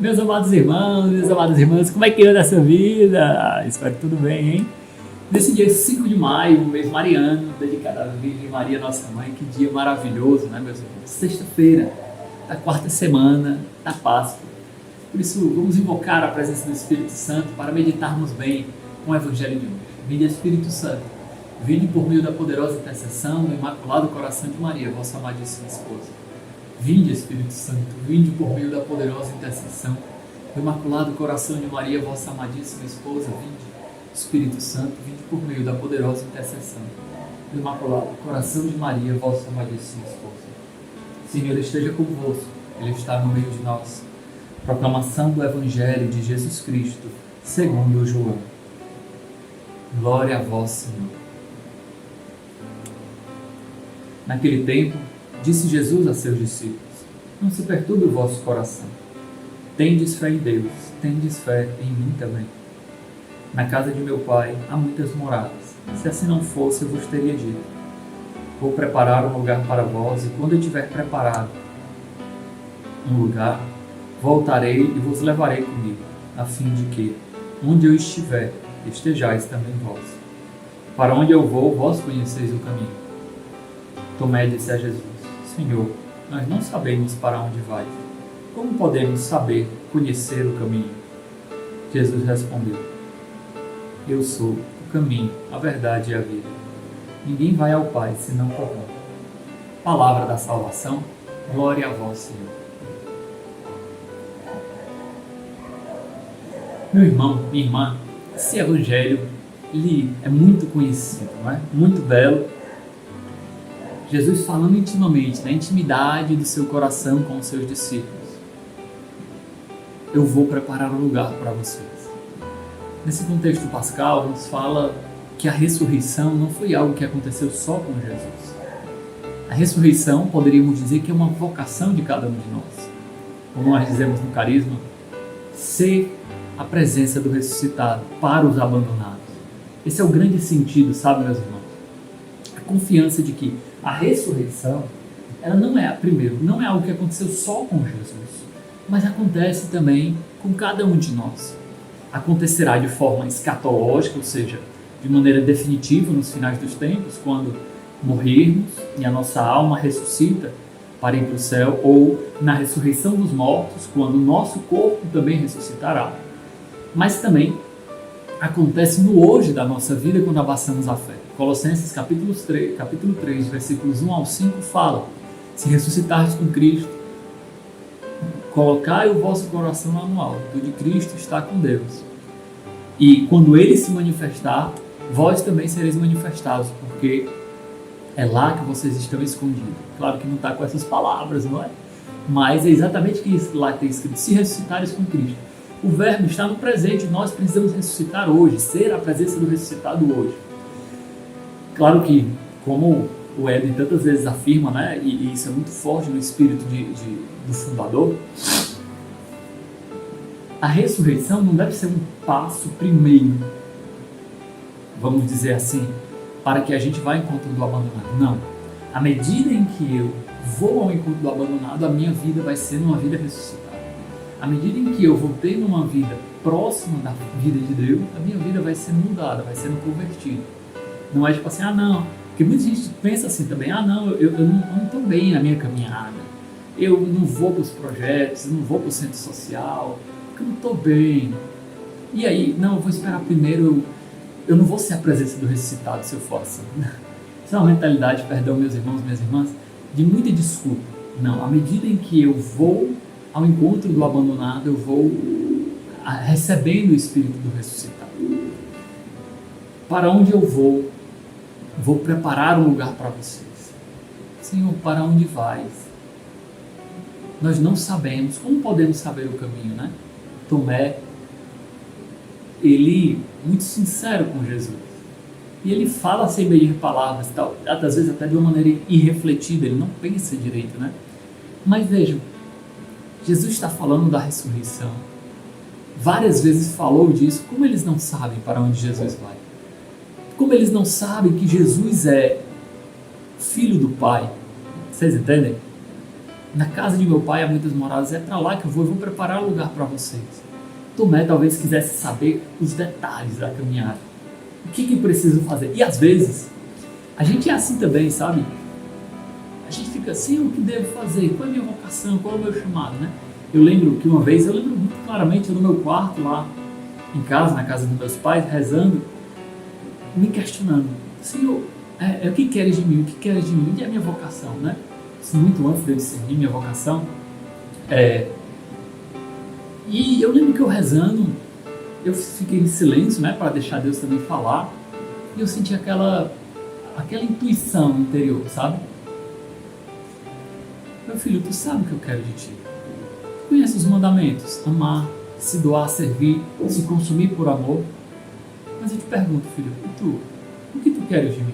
Meus amados irmãos, minhas amadas irmãs, como é que anda essa vida? Espero que tudo bem, hein? Nesse dia 5 de maio, um mês mariano, dedicado à Virgem Maria, nossa mãe, que dia maravilhoso, né, meus irmãos? Sexta-feira, da quarta semana da Páscoa. Por isso, vamos invocar a presença do Espírito Santo para meditarmos bem com o Evangelho de hoje. Vinde, Espírito Santo, vinde por meio da poderosa intercessão do Imaculado Coração de Maria, vossa amadíssima esposa. Vinde, Espírito Santo, vinde por meio da poderosa intercessão do Imaculado Coração de Maria, vossa amadíssima esposa. Vinde, Espírito Santo, vinde por meio da poderosa intercessão do Imaculado Coração de Maria, vossa amadíssima esposa. Senhor esteja convosco, Ele está no meio de nós. Proclamação do Evangelho de Jesus Cristo, segundo João. Glória a vós, Senhor. Naquele tempo, disse Jesus a seus discípulos: não se perturbe o vosso coração. Tendes fé em Deus, tendes fé em mim também. Na casa de meu Pai há muitas moradas. Se assim não fosse, eu vos teria dito: vou preparar um lugar para vós, e quando eu tiver preparado um lugar, voltarei e vos levarei comigo, a fim de que, onde eu estiver, estejais também vós. Para onde eu vou, vós conheceis o caminho. Tomé disse a Jesus: Senhor, nós não sabemos para onde vais. Como podemos saber, conhecer o caminho? Jesus respondeu: eu sou o caminho, a verdade e a vida. Ninguém vai ao Pai senão por mim. Palavra da salvação, glória a vós, Senhor. Meu irmão, minha irmã, esse evangelho ele é muito conhecido, não é? Muito belo. Jesus falando intimamente, na intimidade do seu coração com os seus discípulos. Eu vou preparar um lugar para vocês. Nesse contexto pascal, nos fala que a ressurreição não foi algo que aconteceu só com Jesus. A ressurreição, poderíamos dizer que é uma vocação de cada um de nós. Como nós dizemos no carisma, ser a presença do ressuscitado para os abandonados. Esse é o grande sentido, sabe, meus irmãos? A confiança de que a ressurreição, ela não é algo que aconteceu só com Jesus, mas acontece também com cada um de nós. Acontecerá de forma escatológica, ou seja, de maneira definitiva nos finais dos tempos, quando morrermos e a nossa alma ressuscita para ir para o céu, ou na ressurreição dos mortos, quando o nosso corpo também ressuscitará. Mas também acontece no hoje da nossa vida quando abraçamos a fé. Colossenses capítulo 3, versículos 1 ao 5 fala: se ressuscitardes com Cristo, colocai o vosso coração lá no alto, o de Cristo está com Deus. E quando Ele se manifestar, vós também sereis manifestados, porque é lá que vocês estão escondidos. Claro que não está com essas palavras, não é? Mas é exatamente isso lá que tem escrito: se ressuscitares com Cristo. O verbo está no presente, nós precisamos ressuscitar hoje, ser a presença do ressuscitado hoje. Claro que, como o Éden tantas vezes afirma, né, e isso é muito forte no espírito do fundador, a ressurreição não deve ser um passo primeiro, vamos dizer assim, para que a gente vá ao encontro do abandonado. Não. À medida em que eu vou ao encontro do abandonado, a minha vida vai ser uma vida ressuscitada. À medida em que eu vou ter uma vida próxima da vida de Deus, a minha vida vai sendo mudada, vai sendo convertida. Não é tipo assim, não, porque muita gente pensa assim também, eu não estou bem na minha caminhada, eu não vou para os projetos, eu não vou para o centro social, porque eu não estou bem. E aí, não, eu vou esperar primeiro, eu não vou ser a presença do ressuscitado se eu for assim. Isso é uma mentalidade, perdão meus irmãos, minhas irmãs, de muita desculpa. Não, à medida em que eu vou ao encontro do abandonado, eu vou recebendo o Espírito do ressuscitado. Para onde eu vou preparar um lugar para vocês. Senhor, para onde vais? Nós não sabemos. Como podemos saber o caminho, né? Tomé, ele muito sincero com Jesus. E ele fala sem medir palavras, tal, às vezes até de uma maneira irrefletida, ele não pensa direito, né? Mas vejam, Jesus está falando da ressurreição. Várias vezes falou disso. Como eles não sabem para onde Jesus vai? Como eles não sabem que Jesus é Filho do Pai? Vocês entendem? Na casa de meu pai há muitas moradas, é para lá que eu vou preparar um lugar para vocês. Tomé talvez quisesse saber os detalhes da caminhada. O que eu preciso fazer? E às vezes, a gente é assim também, sabe? A gente fica assim, o que devo fazer? Qual é a minha vocação? Qual é o meu chamado, né? Eu lembro que uma vez, eu lembro muito claramente, eu no meu quarto lá, em casa, na casa dos meus pais, rezando, me questionando. Senhor, o que queres de mim? O que queres de mim? E a minha vocação, né? Isso muito antes de eu discernir minha vocação. E eu lembro que eu rezando, eu fiquei em silêncio, né? Para deixar Deus também falar. E eu senti aquela intuição interior, sabe? Meu filho, tu sabe o que eu quero de ti. Tu conhece os mandamentos? Amar, se doar, servir, se consumir por amor. Mas eu te pergunto, filho, e tu? O que tu queres de mim?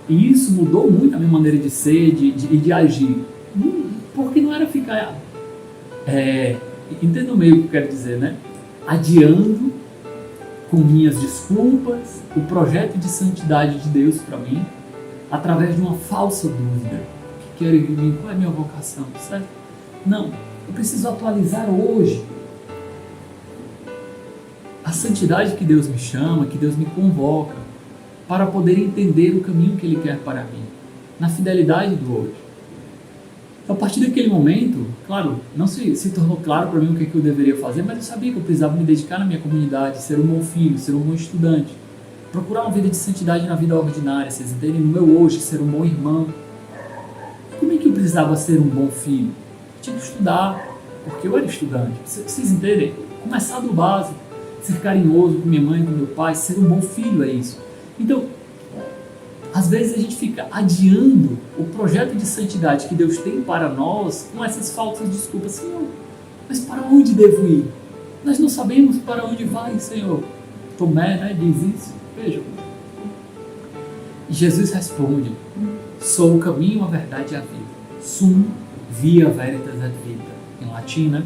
E isso mudou muito a minha maneira de ser e de agir. Porque não era ficar... entenda meio o que eu quero dizer, né? Adiando com minhas desculpas o projeto de santidade de Deus para mim, através de uma falsa dúvida. O que quero de mim? Qual é a minha vocação? Certo? Não, eu preciso atualizar hoje a santidade que Deus me chama, que Deus me convoca, para poder entender o caminho que Ele quer para mim, na fidelidade do hoje. A partir daquele momento, claro, não se tornou claro para mim o que eu deveria fazer, mas eu sabia que eu precisava me dedicar na minha comunidade, ser um bom filho, ser um bom estudante, procurar uma vida de santidade na vida ordinária, vocês entendem? No meu hoje, ser um bom irmão. Como é que eu precisava ser um bom filho? Eu tinha que estudar, porque eu era estudante. Vocês entendem? Começar do básico, ser carinhoso com minha mãe, com meu pai, ser um bom filho, é isso. Então, às vezes a gente fica adiando o projeto de santidade que Deus tem para nós com essas falsas desculpas. Senhor, mas para onde devo ir? Nós não sabemos para onde vai, Senhor. Tomé, né, diz isso. Veja. E Jesus responde, sou o caminho, a verdade e a vida. Sum via veritas et vita. Em latim, né?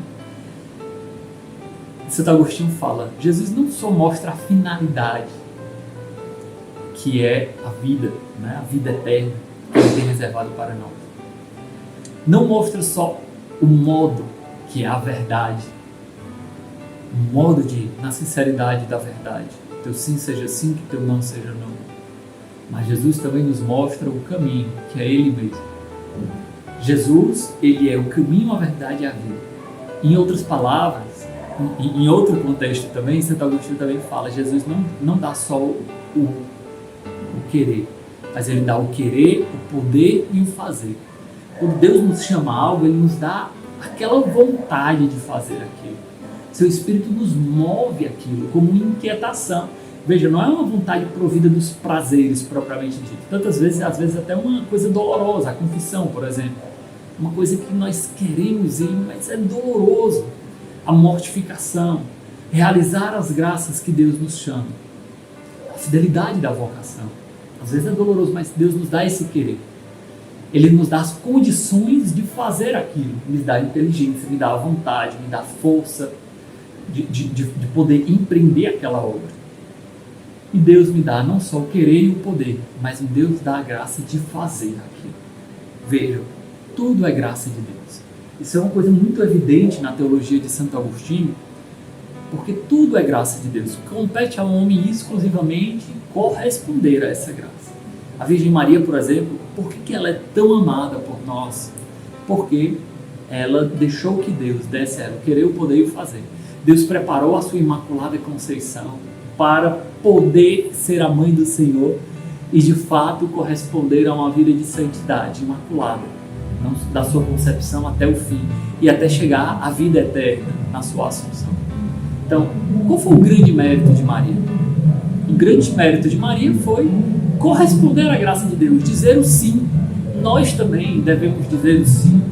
Santo Agostinho fala, Jesus não só mostra a finalidade, que é a vida, né? A vida eterna que Ele tem reservado para nós. Não mostra só o modo, que é a verdade, o modo de ir na sinceridade da verdade. Teu sim seja sim, que teu não seja não. Mas Jesus também nos mostra o caminho, que é Ele mesmo. Jesus, Ele é o caminho, a verdade e a vida. Em outras palavras, em outro contexto também, Santo Agostinho também fala, Jesus não dá só o querer, mas Ele dá o querer, o poder e o fazer. Quando Deus nos chama a algo, Ele nos dá aquela vontade de fazer aquilo. Seu Espírito nos move aquilo como uma inquietação. Veja, não é uma vontade provida dos prazeres propriamente dito. Tantas vezes, às vezes até uma coisa dolorosa, a confissão, por exemplo. Uma coisa que nós queremos ir, mas é doloroso. A mortificação, realizar as graças que Deus nos chama. A fidelidade da vocação. Às vezes é doloroso, mas Deus nos dá esse querer. Ele nos dá as condições de fazer aquilo. Me dá inteligência, me dá a vontade, me dá a força de poder empreender aquela obra. E Deus me dá não só o querer e o poder, mas Deus dá a graça de fazer aquilo. Vejam, tudo é graça de Deus. Isso é uma coisa muito evidente na teologia de Santo Agostinho, porque tudo é graça de Deus. Compete ao homem exclusivamente corresponder a essa graça. A Virgem Maria, por exemplo, por que ela é tão amada por nós? Porque ela deixou que Deus desse a ela o querer, o poder e o fazer. Deus preparou a sua Imaculada Conceição para poder ser a mãe do Senhor e de fato corresponder a uma vida de santidade imaculada, da sua concepção até o fim e até chegar à vida eterna na sua Assunção. Então, qual foi o grande mérito de Maria? O grande mérito de Maria foi corresponder à graça de Deus, dizer o sim. Nós também devemos dizer o sim.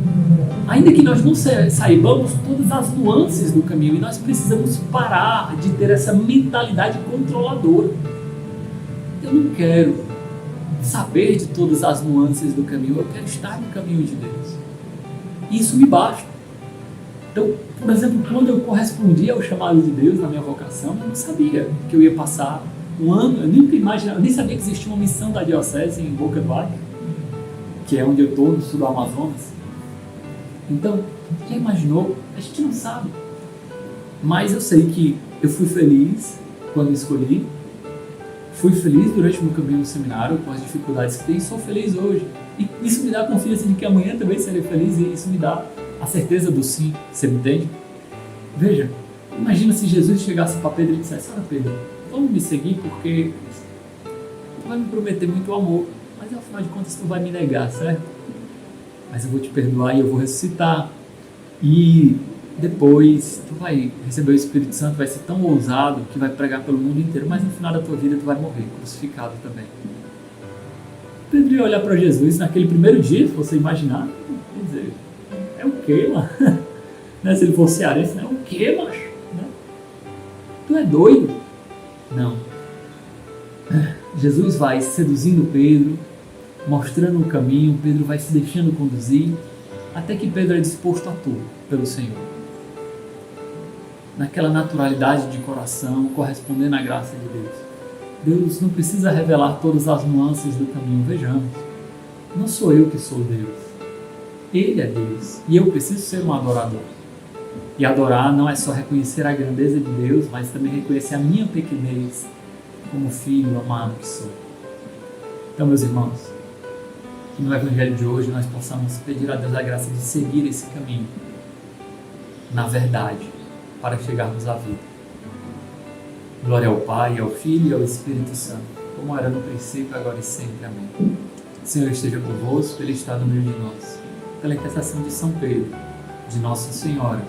Ainda que nós não saibamos todas as nuances do caminho, e nós precisamos parar de ter essa mentalidade controladora. Eu não quero saber de todas as nuances do caminho, eu quero estar no caminho de Deus. E isso me basta. Então, por exemplo, quando eu correspondi ao chamado de Deus na minha vocação, eu não sabia que eu ia passar um ano, eu nunca imaginava, eu nem sabia que existia uma missão da diocese em Boca do Acre, que é onde eu estou, no sul do Amazonas. Então, já imaginou? A gente não sabe. Mas eu sei que eu fui feliz quando escolhi, fui feliz durante o meu caminho no seminário, com as dificuldades que tem, e sou feliz hoje. E isso me dá a confiança de que amanhã também serei feliz, e isso me dá a certeza do sim, você me entende? Veja, imagina se Jesus chegasse para Pedro e dissesse: olha Pedro, vamos me seguir porque tu vai me prometer muito amor, mas ao final de contas tu vai me negar, certo? Mas eu vou te perdoar e eu vou ressuscitar. E depois tu vai receber o Espírito Santo, vai ser tão ousado que vai pregar pelo mundo inteiro, mas no final da tua vida tu vai morrer, crucificado também. Pedro ia olhar para Jesus naquele primeiro dia, se você imaginar, quer dizer, é o quê, mano? Né? Se ele fosse cearense, é o quê, macho? Né? Tu é doido? Não. Jesus vai seduzindo Pedro, mostrando o caminho, Pedro vai se deixando conduzir, até que Pedro é disposto a tudo pelo Senhor. Naquela naturalidade de coração, correspondendo à graça de Deus. Deus não precisa revelar todas as nuances do caminho, vejamos. Não sou eu que sou Deus. Ele é Deus. E eu preciso ser um adorador. E adorar não é só reconhecer a grandeza de Deus, mas também reconhecer a minha pequenez como filho amado que sou. Então, meus irmãos, que no Evangelho de hoje nós possamos pedir a Deus a graça de seguir esse caminho, na verdade, para chegarmos à vida. Glória ao Pai, ao Filho e ao Espírito Santo, como era no princípio, agora e sempre. Amém. O Senhor esteja convosco, Ele está no meio de nós. Pela intercessão de São Pedro, de Nossa Senhora,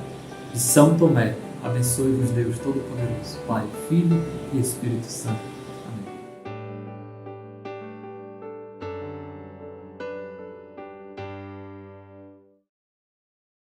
de São Tomé, abençoe-vos Deus Todo-Poderoso, Pai, Filho e Espírito Santo.